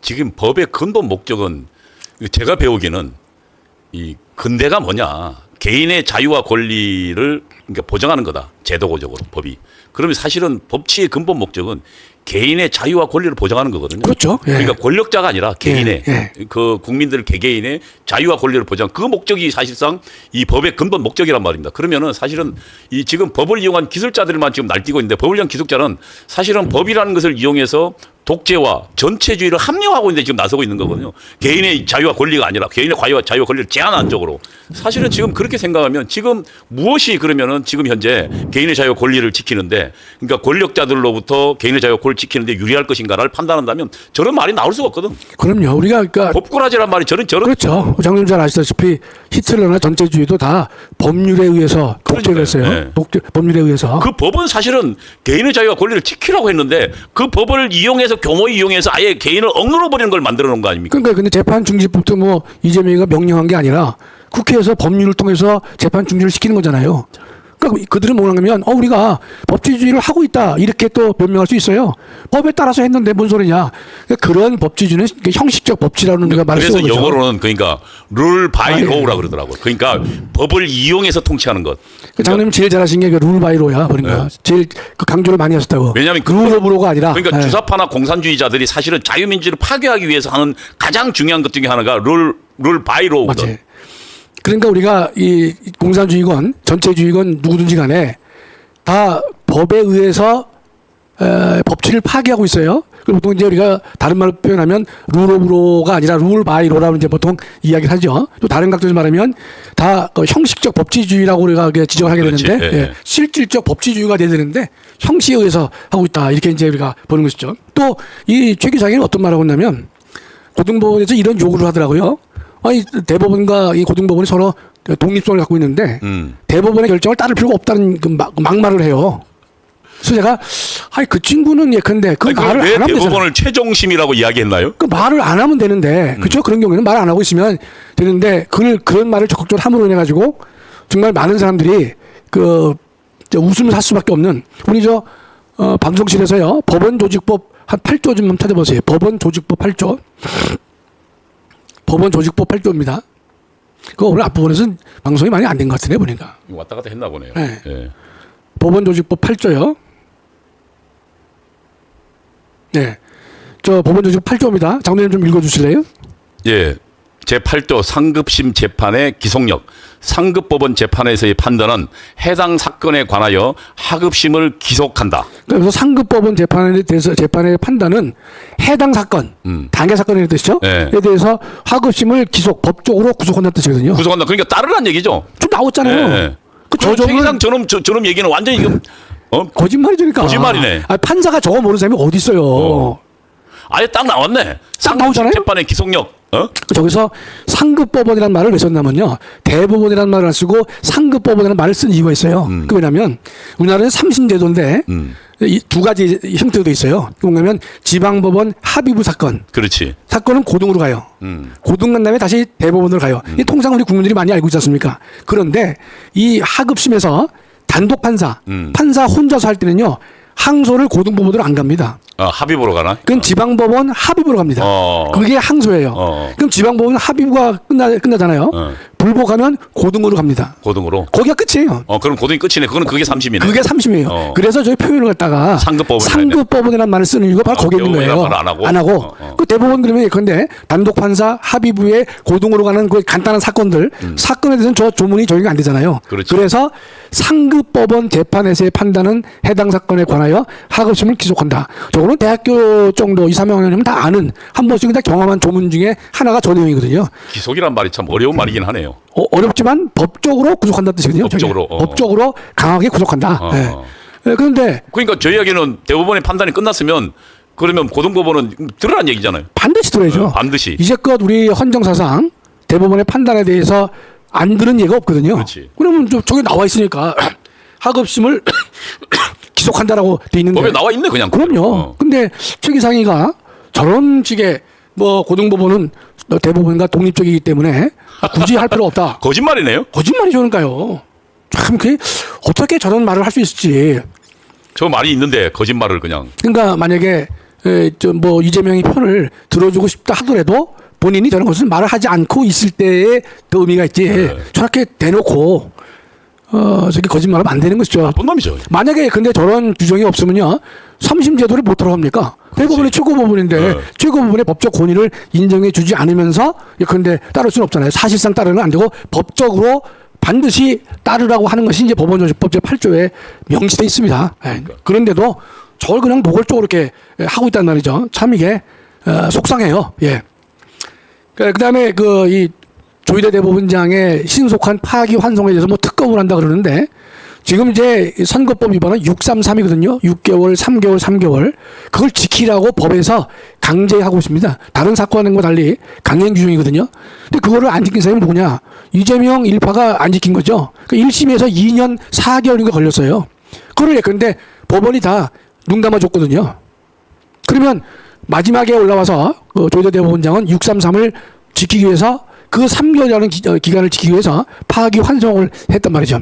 지금 법의 근본 목적은 제가 배우기는 이 근대가 뭐냐. 개인의 자유와 권리를 그러니까 보장하는 거다. 제도적으로 법이. 그러면 사실은 법치의 근본 목적은 개인의 자유와 권리를 보장하는 거거든요. 그렇죠. 예. 그러니까 권력자가 아니라 개인의 예. 그 국민들 개개인의 자유와 권리를 보장. 그 목적이 사실상 이 법의 근본 목적이란 말입니다. 그러면은 사실은 이 지금 법을 이용한 기술자들만 지금 날뛰고 있는데 법을 이용한 기술자는 사실은 법이라는 것을 이용해서 독재와 전체주의를 합리화하고 있는데 지금 나서고 있는 거거든요. 개인의 자유와 권리가 아니라 개인의 자유와 권리를 제한한 쪽으로. 사실은 지금 그렇게 생각하면 지금 무엇이 그러면은 지금 현재 개인의 자유와 권리를 지키는데 그러니까 권력자들로부터 개인의 자유와 권리를 지키는데 유리할 것인가를 판단한다면 저런 말이 나올 수가 없거든. 그럼요. 우리가 그러니까 법꾸라지란 말이 저런 그렇죠. 장님 잘 아시다시피 히틀러나 전체주의도 다 법률에 의해서 독재를 했어요. 네. 법률에 의해서. 그 법은 사실은 개인의 자유와 권리를 지키라고 했는데 그 법을 이용해서 교모의 이용해서 아예 개인을 억눌러 버리는 걸 만들어 놓은 거 아닙니까? 그러니까 근데 재판 중지법도 뭐 이재명이가 명령한 게 아니라 국회에서 법률을 통해서 재판 중지를 시키는 거잖아요. 그러니까 그들은 뭐라는 거면 우리가 법치주의를 하고 있다 이렇게 또 변명할 수 있어요. 법에 따라서 했는데 뭔 소리냐. 그러니까 그런 법치주의는 형식적 법치라는 우리가 말을 쓰는 그래서 거죠. 영어로는 그러니까 룰 바이 로우라 그러더라고요. 그러니까 법을 이용해서 통치하는 것. 장님 제일 잘하신 게 룰 바이 로야. 그러니까 제일 그 강조를 많이 하셨다고. 왜냐하면 룰 오브 로가 아니라. 그러니까 주사파나 공산주의자들이 사실은 자유민주를 파괴하기 위해서 하는 가장 중요한 것 중에 하나가 룰 바이 로우거든. 맞지. 그러니까 우리가 이 공산주의건 전체주의건 누구든지 간에 다 법에 의해서 법치를 파괴하고 있어요. 그리고 보통 이제 우리가 다른 말로 표현하면 룰 오브 로가 아니라 룰 바이 로라고 이제 보통 이야기를 하죠. 또 다른 각도에서 말하면 다 형식적 법치주의라고 우리가 지적을 하게 그렇지. 되는데 예. 실질적 법치주의가 돼야 되는데 형식에 의해서 하고 있다. 이렇게 이제 우리가 보는 것이죠. 또 이 최 기자에는 어떤 말을 하고 있냐면 고등법원에서 이런 요구를 하더라고요. 아니 대법원과 이 고등법원이 서로 독립성을 갖고 있는데 대법원의 결정을 따를 필요가 없다는 그 막말을 해요. 그래서 제가 그 친구는 예컨대 그 말을 안 하면 되잖아요. 대법원을 최종심이라고 이야기했나요? 그 말을 안 하면 되는데 그렇죠? 그런 경우에는 말 안 하고 있으면 되는데 그런 말을 적극적으로 함으로 인해 가지고 정말 많은 사람들이 그 웃음을 살 수밖에 없는 우리 방송실에서요 법원조직법 한 8조 좀 찾아보세요. 법원조직법 8조. 법원조직법 8조입니다. 그거 오늘 앞부분에서는 방송이 많이 안 된 것 같으네 보니까. 왔다 갔다 했나 보네요. 네. 예. 법원조직법 8조요. 네. 저 법원조직법 8조입니다. 장로님 좀 읽어주실래요? 예. 제8조 상급심 재판의 기속력. 상급법원 재판에서의 판단은 해당 사건에 관하여 하급심을 기속한다. 그래서 상급법원 재판에 대해서 재판의 판단은 해당 사건, 단계 사건에 뜻이죠. 네. 에 대해서 하급심을 법적으로 구속한다는 뜻이거든요. 구속한다. 그러니까 따르란 얘기죠. 좀 나왔잖아요. 네. 그 최기상 저놈 얘기는 완전히 지금 거짓말이죠, 그러니까. 거짓말이네. 판사가 저거 모르는 사람이 어디 있어요? 아예 딱 나왔네. 딱 나오잖아요. 재판의 기속력. 저기서 상급법원이라는 말을 왜 썼냐면요. 대법원이라는 말을 안 쓰고 상급법원이라는 말을 쓴 이유가 있어요. 그 왜냐하면 우리나라는 3심 제도인데 이 두 가지 형태로 돼 있어요. 뭐냐면 지방법원 합의부 사건. 그렇지. 사건은 고등으로 가요. 고등 간 다음에 다시 대법원으로 가요. 이 통상 우리 국민들이 많이 알고 있지 않습니까? 그런데 이 하급심에서 단독 판사 혼자서 할 때는요. 항소를 고등법원으로 안 갑니다. 합의보러 가나? 그건 지방법원 합의부로 갑니다. 그게 항소예요. 그럼 지방법원 합의부가 끝나잖아요. 불복하면 고등으로 갑니다. 고등으로? 거기가 끝이에요. 그럼 고등이 끝이네. 그게 3심이네. 그게 3심이에요. 그래서 저희 표현을 갖다가 상급법원이라는 말을 쓰는 이유가 바로 거기에 있는 거예요. 안 하고. 그 대법원 그러면 예컨대 단독 판사 합의부에 고등으로 가는 그 간단한 사건들 사건에 대해서는 저 조문이 적용이 안 되잖아요. 그렇죠. 그래서 상급법원 재판에서의 판단은 해당 사건에 관하여 하급심을 기속한다. 저거는 대학교 정도 2, 3학년이면 다 아는 한 번씩 다 경험한 조문 중에 하나가 저 내용이거든요. 기속이란 말이 참 어려운 말이긴 하네요. 어렵지만 법적으로 구속한다는 뜻이거든요. 법적으로 강하게 구속한다. 그런데 그러니까 저희 이야기는 대법원의 판단이 끝났으면 그러면 고등법원은 들으란 얘기잖아요. 반드시 들어야죠. 반드시. 이제껏 우리 헌정사상 대법원의 판단에 대해서 안 들은 예가 없거든요. 그렇지. 그러면 저기 나와 있으니까 하급심을 기속한다라고 돼 있는데. 법에 나와 있네 그냥. 그럼요. 근데 최기상이가 저런 식의 고등법원은 대법원과 독립적이기 때문에 굳이 할 필요 없다. 거짓말이네요. 거짓말이죠, 그러니까요. 참 그게 어떻게 저런 말을 할 수 있을지. 저 말이 있는데 거짓말을 그냥. 그러니까 만약에 좀 뭐 이재명이 편을 들어주고 싶다 하더라도 본인이 저런 것을 말을 하지 않고 있을 때에 더 의미가 있지. 저렇게 대놓고 저게 거짓말하면 안 되는 것이죠. 나쁜 놈이죠. 만약에 근데 저런 규정이 없으면요, 3심 제도를 못 하러 합니까? 대법원이 최고법원인데 최고법원의 법적 권위를 인정해주지 않으면서 근데 따를 수는 없잖아요. 사실상 따르면 안 되고 법적으로 반드시 따르라고 하는 것이 이제 법원조직법 제8조에 명시돼 있습니다. 그런데도 저걸 그냥 노골적으로 이렇게 하고 있단 말이죠. 참 이게 속상해요. 예. 그다음에 이 조희대 대법원장의 신속한 파기 환송에 대해서 뭐 특검을 한다 그러는데 지금 이제 선거법 위반은 633이거든요. 6개월, 3개월, 3개월. 그걸 지키라고 법에서 강제하고 있습니다. 다른 사건과 달리 강행 규정이거든요. 근데 그거를 안 지킨 사람이 누구냐? 이재명 일파가 안 지킨 거죠. 그 1심에서 2년 4개월인가 걸렸어요. 그걸 근데 법원이 다 눈 감아줬거든요. 그러면 마지막에 올라와서 조희대 대법원장은 633을 지키기 위해서 그 3개월이라는 기간을 지키기 위해서 파기 환송을 했단 말이죠.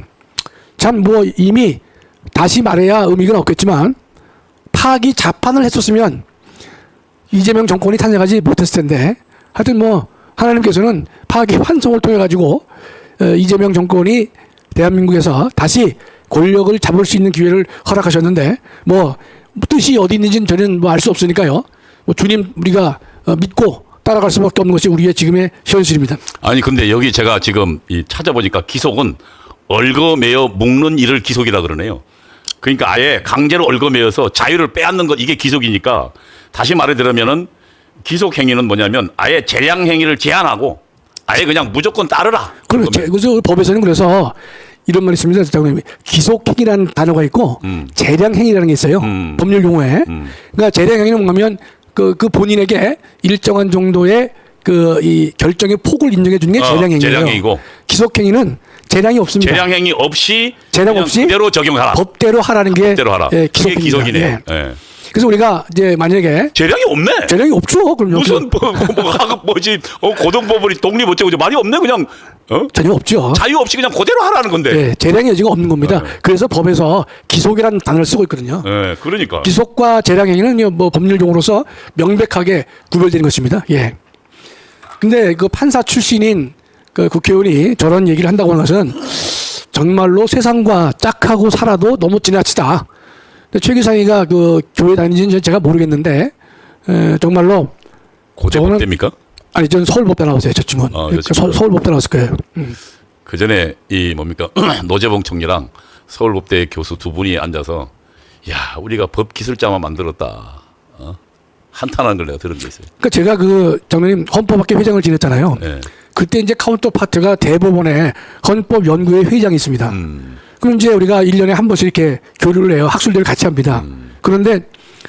참 뭐 이미 다시 말해야 의미가 없겠지만 파기 자판을 했었으면 이재명 정권이 탄생하지 못했을 텐데 하여튼 뭐 하나님께서는 파기 환송을 통해 가지고 이재명 정권이 대한민국에서 다시 권력을 잡을 수 있는 기회를 허락하셨는데 뭐 뜻이 어디 있는지는 저는 뭐 알 수 없으니까요. 뭐 주님 우리가 믿고 따라갈 수밖에 없는 것이 우리의 지금의 현실입니다. 아니 근데 여기 제가 지금 찾아보니까 기속은 얽어매어 묶는 일을 기속이라 그러네요. 그러니까 아예 강제로 얽어매어서 자유를 빼앗는 것 이게 기속이니까 다시 말해드리면은 기속 행위는 뭐냐면 아예 재량 행위를 제한하고 아예 그냥 무조건 따르라. 그래서 법에서는 그래서 이런 말이 있습니다. 장관님. 기속행위라는 단어가 있고 재량행위라는 게 있어요. 법률 용어에. 그러니까 재량행위는 뭐냐면 그 본인에게 일정한 정도의 이 결정의 폭을 인정해 주는 게 재량행위예요. 재량행위고 기속행위는 재량이 없습니다. 재량행위 없이 재량 없이 그대로 적용하라. 법대로 하라는 게 법대로 하라. 예, 그게 기속이네. 예. 예. 그래서 우리가 이제 만약에 재량이 없네. 재량이 없죠. 그럼 무슨 고등법원이 독립 어쩌고 말이 없네 그냥 전혀 없죠. 자유 없이 그냥 그대로 하라는 건데. 예, 재량의 여지가 없는 겁니다. 그래서 법에서 기속이라는 단어를 쓰고 있거든요. 예, 그러니까. 기속과 재량행위는 뭐 법률 용어로서 명백하게 구별되는 것입니다. 예. 근데 그 판사 출신인 그 국회의원이 저런 얘기를 한다고 하는 것은 정말로 세상과 짝하고 살아도 너무 지나치다. 최 기상이가 그 교회 다니는지는 제가 모르겠는데 정말로 고대법대입니까? 아니 저는 서울법대 나왔어요. 저 친구는. 서울법대 나왔을 거예요. 그 전에 뭡니까 노재봉 총리랑 서울법대 교수 두 분이 앉아서 야 우리가 법 기술자만 만들었다. 한탄하는 걸 내가 들은 게 있어요. 그러니까 제가 장로님 헌법학회 회장을 지냈잖아요. 네. 그때 이제 카운터 파트가 대법원에 헌법연구회 회장이 있습니다. 그럼 이제 우리가 1년에 한 번씩 이렇게 교류를 해요. 학술대를 같이 합니다. 그런데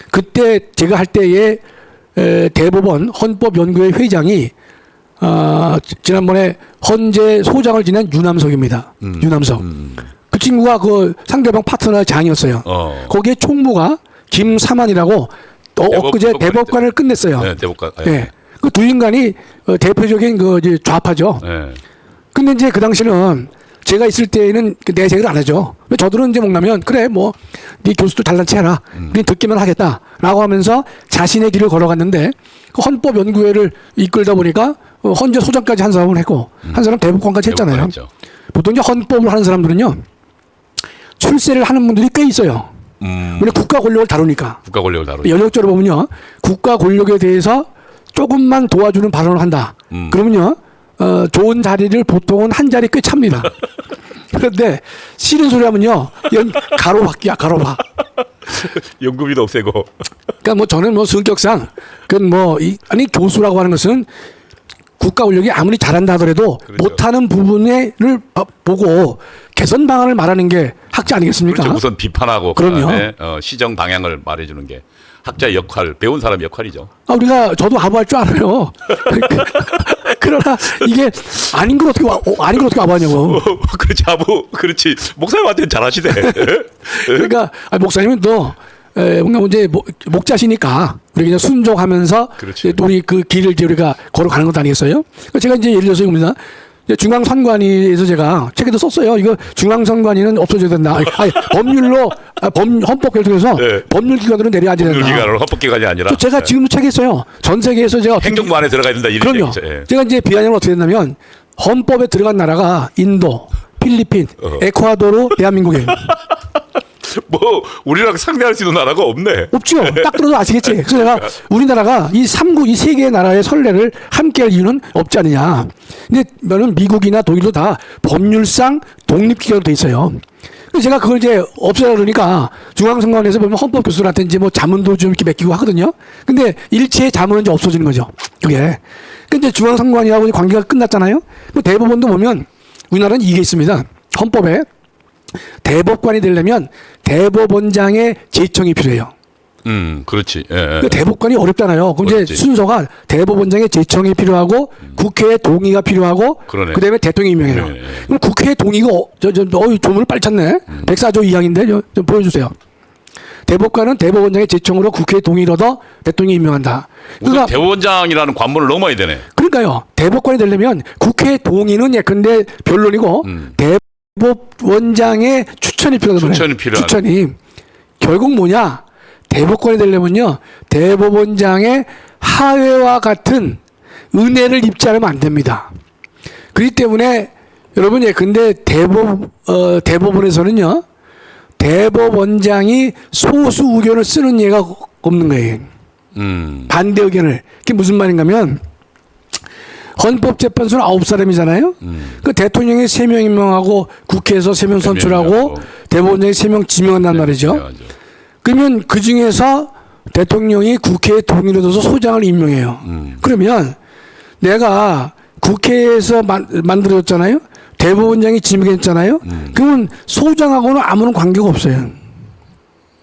그때 제가 할 때에 대법원 헌법연구회 회장이 지난번에 헌재 소장을 지낸 유남석입니다. 유남석. 그 친구가 그 상대방 파트너 장이었어요. 거기에 총무가 김사만이라고 엊그제 대법관을 끝냈어요. 네, 대법관. 네. 그 두 인간이 대표적인 이제 좌파죠. 네. 근데 이제 그 당시는 제가 있을 때에는 내색을 안 하죠. 저들은 이제 뭐냐면 그래 뭐 네 교수도 잘난 체 해라. 그냥 듣기만 하겠다라고 하면서 자신의 길을 걸어갔는데 그 헌법연구회를 이끌다 보니까 헌재 소장까지 한 사람을 했고 한 사람 대법관까지 했잖아요. 보통 이제 헌법을 하는 사람들은요 출세를 하는 분들이 꽤 있어요. 왜냐 국가 권력을 다루니까. 국가 권력을 다루니까. 연역적으로 보면요 국가 권력에 대해서 조금만 도와주는 발언을 한다. 그러면요 좋은 자리를 보통은 한 자리 꽤 찹니다. 그런데 싫은 소리 하면요 가로막기야 가로막. 연구비도 없애고. 그러니까 뭐 저는 뭐 성격상 아니 교수라고 하는 것은 국가 권력이 아무리 잘한다 하더라도 그렇죠. 못하는 부분을 보고 개선 방안을 말하는 게 학자 아니겠습니까? 그렇죠. 우선 비판하고 그럼요. 그다음에 시정 방향을 말해주는 게 학자의 역할, 배운 사람의 역할이죠. 저도 아부할 줄 알아요. 그러나 이게 아닌 걸 어떻게 아부하냐고. 그렇지 아부, 그렇지 목사님한테는 잘하시네. 그러니까 목사님은 또 뭔가 이제 목자시니까 우리 그냥 순종하면서 그렇지. 우리 그 길을 이제 우리가 걸어가는 것 아니겠어요? 그러니까 제가 이제 예를 들어서 이겁니다. 이제 중앙선관위에서 제가 책에도 썼어요. 이거 중앙선관위는 없어져야 된다. 아니, 법률로 헌법 결정해서 네. 법률기관으로 내려야야 된다. 법률기관으로 헌법기관이 아니라. 또 제가 지금도 책에 써요. 전 세계에서 제가 행정부 안에 들어가야 된다. 이런 그럼요. 얘기죠. 예. 제가 이제 비아냥을 어떻게 했냐면 헌법에 들어간 나라가 인도, 필리핀, 에콰도르, 대한민국이에요. 뭐 우리랑 상대할 수 있는 나라가 없네. 없죠. 딱 들어도 아시겠지. 그래서 내가 우리나라가 이 3국, 이 세 개의 나라의 선례를 함께 할 이유는 없지 않느냐. 근데 저는 미국이나 독일도 다 법률상 독립기관으로 돼 있어요. 그래서 제가 그걸 이제 없애라 그러니까 중앙선관위에서 보면 헌법 교수들한테 이제 뭐 자문도 좀 이렇게 맡기고 하거든요. 근데 일체의 자문은 이제 없어지는 거죠. 그게. 근데 중앙선관위하고 관계가 끝났잖아요. 뭐 대법원도 보면 우리나라는 이게 있습니다. 헌법에 대법관이 되려면 대법원장의 제청이 필요해요. 그렇지. 예, 예. 그 대법관이 어렵잖아요. 그럼 어렵지. 이제 순서가 대법원장의 제청이 필요하고 국회의 동의가 필요하고 그러네. 그다음에 대통령이 임명해요. 네. 그럼 국회의 동의가 조문을 빨리 찾네. 104조 2항인데 좀 보여주세요. 대법관은 대법원장의 제청으로 국회의 동의를 얻어 대통령이 임명한다. 우선 그러니까 대법원장이라는 관문을 넘어야 되네. 그러니까요. 대법관이 되려면 국회의 동의는 예컨대 변론이고 대법원장의 추천이 필요하단 말이에요. 추천이 필요하네. 추천이. 결국 뭐냐. 대법관이 되려면요. 대법원장의 하회와 같은 은혜를 입지 않으면 안 됩니다. 그렇기 때문에 여러분 예컨대 대법원에서는요. 대법원장이 소수 의견을 쓰는 예가 없는 거예요. 반대 의견을. 그게 무슨 말인가 하면 헌법재판소는 9사람이잖아요. 그 대통령이 3명 임명하고 국회에서 3명 선출하고 대법원장이 3명 지명한단 말이죠. 맞아. 그러면 그 중에서 대통령이 국회에 동의를 얻어서 소장을 임명해요. 그러면 내가 국회에서 만들어졌잖아요. 대법원장이 지명했잖아요. 그러면 소장하고는 아무런 관계가 없어요.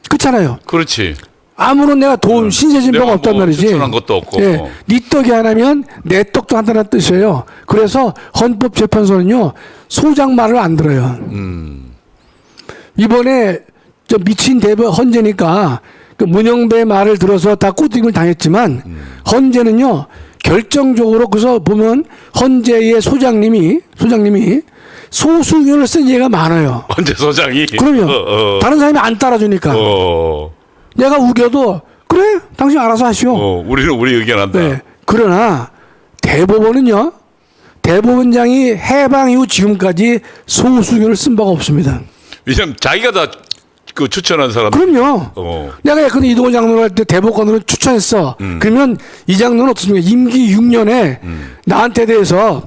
그렇잖아요. 그렇지. 아무런 내가 도움 신세진표가 내가 없단 뭐 말이지. 추천한 것도 없고. 예, 네 떡이 하나면 내 떡도 한다는 뜻이에요. 그래서 헌법재판소는요 소장 말을 안 들어요. 이번에 저 미친 대법 헌재니까 그 문영배 말을 들어서 다 꼬딩을 당했지만 헌재는요 결정적으로 그래서 보면 헌재의 소장님이 소수 의견을 쓴 예가 많아요. 헌재 소장이. 그럼요. 다른 사람이 안 따라주니까. 내가 우겨도 그래 당신 알아서 하시오. 우리는 우리 의견 한다. 네. 그러나 대법원은요 대법원장이 해방 이후 지금까지 소수 의견을 쓴 바가 없습니다. 왜냐면 자기가 다 그 추천한 사람. 그럼요. 내가 예컨대 이동원 장로를 할 때 대법관으로 추천했어. 그러면 이 장로는 어떻습니까? 임기 6년에 나한테 대해서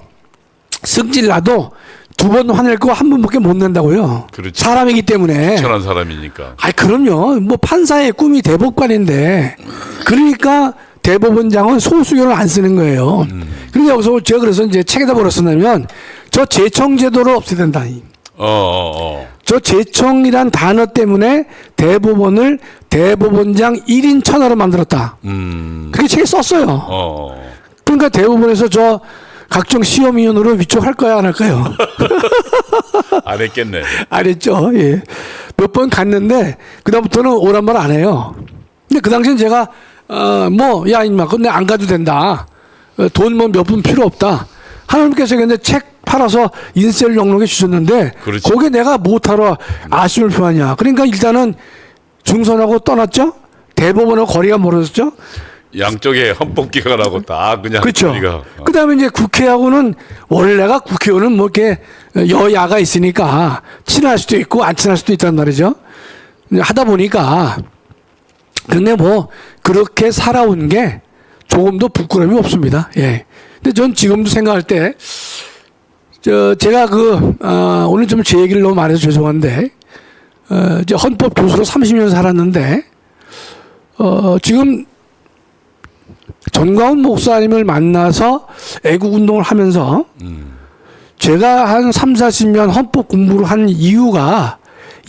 승질 나도 2번 화낼 거 한 번밖에 못 낸다고요. 그렇지. 사람이기 때문에. 추천한 사람이니까. 아, 그럼요. 뭐 판사의 꿈이 대법관인데, 그러니까 대법원장은 소수견을 안 쓰는 거예요. 그런데 여기서 제가 그래서 이제 책에다 뭐라 썼냐면 저 제청제도를 없애야 된다. 저 제청이란 단어 때문에 대법원을 대법원장 1인 천하로 만들었다. 그렇게 책에 썼어요. 그러니까 대법원에서 저 각종 시험위원으로 위촉할 거야 안 할까요? 안 했겠네. 안 했죠. 예. 몇 번 갔는데 그다음부터는 오란 말 안 해요. 근데 그 당시엔 제가 야 임마 근데 안 가도 된다. 돈 뭐 몇 분 필요 없다. 하나님께서 근데 책 팔아서 인셀 영록에 주셨는데 그렇지. 거기에 내가 못하러 아쉬움을 표하냐. 그러니까 일단은 중선하고 떠났죠. 대법원하고 거리가 멀어졌죠. 양쪽에 헌법기관하고 다 그냥. 그렇죠. 우리가, 그다음에 이제 국회하고는 원래가 국회의원은 뭐 이렇게 여야가 있으니까 친할 수도 있고 안 친할 수도 있단 말이죠. 하다 보니까 근데 뭐 그렇게 살아온 게 조금도 부끄러움이 없습니다. 예. 근데 전 지금도 생각할 때 제가 오늘 좀 제 얘기를 너무 말해서 죄송한데 이제 헌법 교수로 30년 살았는데 지금 전광훈 목사님을 만나서 애국 운동을 하면서 제가 한 3, 40년 헌법 공부를 한 이유가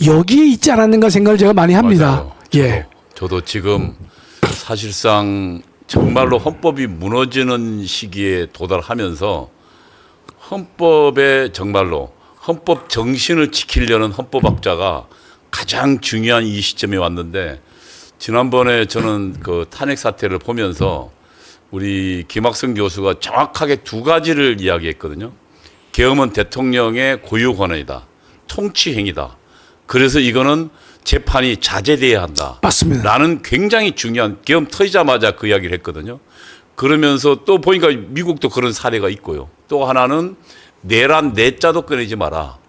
여기에 있지 않았는가 생각을 제가 많이 합니다. 맞아요. 예. 저도 지금 사실상 정말로 헌법이 무너지는 시기에 도달하면서 헌법에 정말로 헌법 정신을 지키려는 헌법학자가 가장 중요한 이 시점에 왔는데 지난번에 저는 그 탄핵 사태를 보면서 우리 김학성 교수가 정확하게 2가지를 이야기했거든요. 계엄은 대통령의 고유 권한이다. 통치 행위다. 그래서 이거는 재판이 자제돼야 한다. 맞습니다. 라는 굉장히 중요한 계엄 터지자마자 그 이야기를 했거든요. 그러면서 또 보니까 미국도 그런 사례가 있고요. 또 하나는 내란 내자도 꺼내지 마라.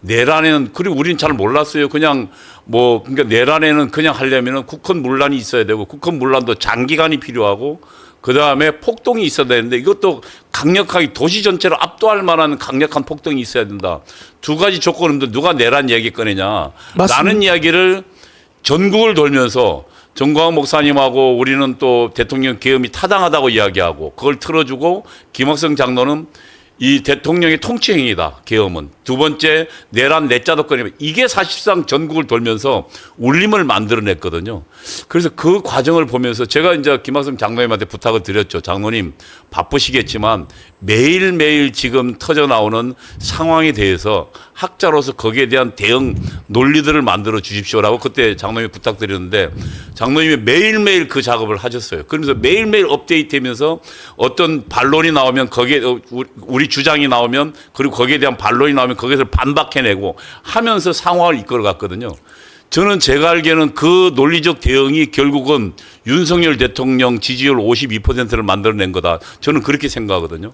내란에는 그리고 우리는 잘 몰랐어요. 그냥 뭐 그러니까 내란에는 그냥 하려면은 국헌 문란이 있어야 되고 국헌 문란도 장기간이 필요하고 그 다음에 폭동이 있어야 되는데 이것도 강력하게 도시 전체를 압도할 만한 강력한 폭동이 있어야 된다. 두 가지 조건인데 누가 내란 이야기 꺼내냐. 맞습니다. 라는 이야기를 전국을 돌면서 정광훈 목사님하고 우리는 또 대통령 계엄이 타당하다고 이야기하고 그걸 틀어주고 김학성 장로는 이 대통령의 통치 행위다. 계엄은. 두 번째 내란 내자도 꺼내면 이게 사실상 전국을 돌면서 울림을 만들어냈거든요. 그래서 그 과정을 보면서 제가 이제 김학성 장로님한테 부탁을 드렸죠. 장로님 바쁘시겠지만 매일매일 지금 터져 나오는 상황에 대해서 학자로서 거기에 대한 대응 논리들을 만들어 주십시오라고 그때 장로님이 부탁드렸는데 장로님이 매일매일 그 작업을 하셨어요. 그러면서 매일매일 업데이트하면서 어떤 반론이 나오면 거기에 우리 주장이 나오면 그리고 거기에 대한 반론이 나오면 거기서 반박해내고 하면서 상황을 이끌어 갔거든요. 저는 제가 알기에는 그 논리적 대응이 결국은 윤석열 대통령 지지율 52%를 만들어낸 거다. 저는 그렇게 생각하거든요.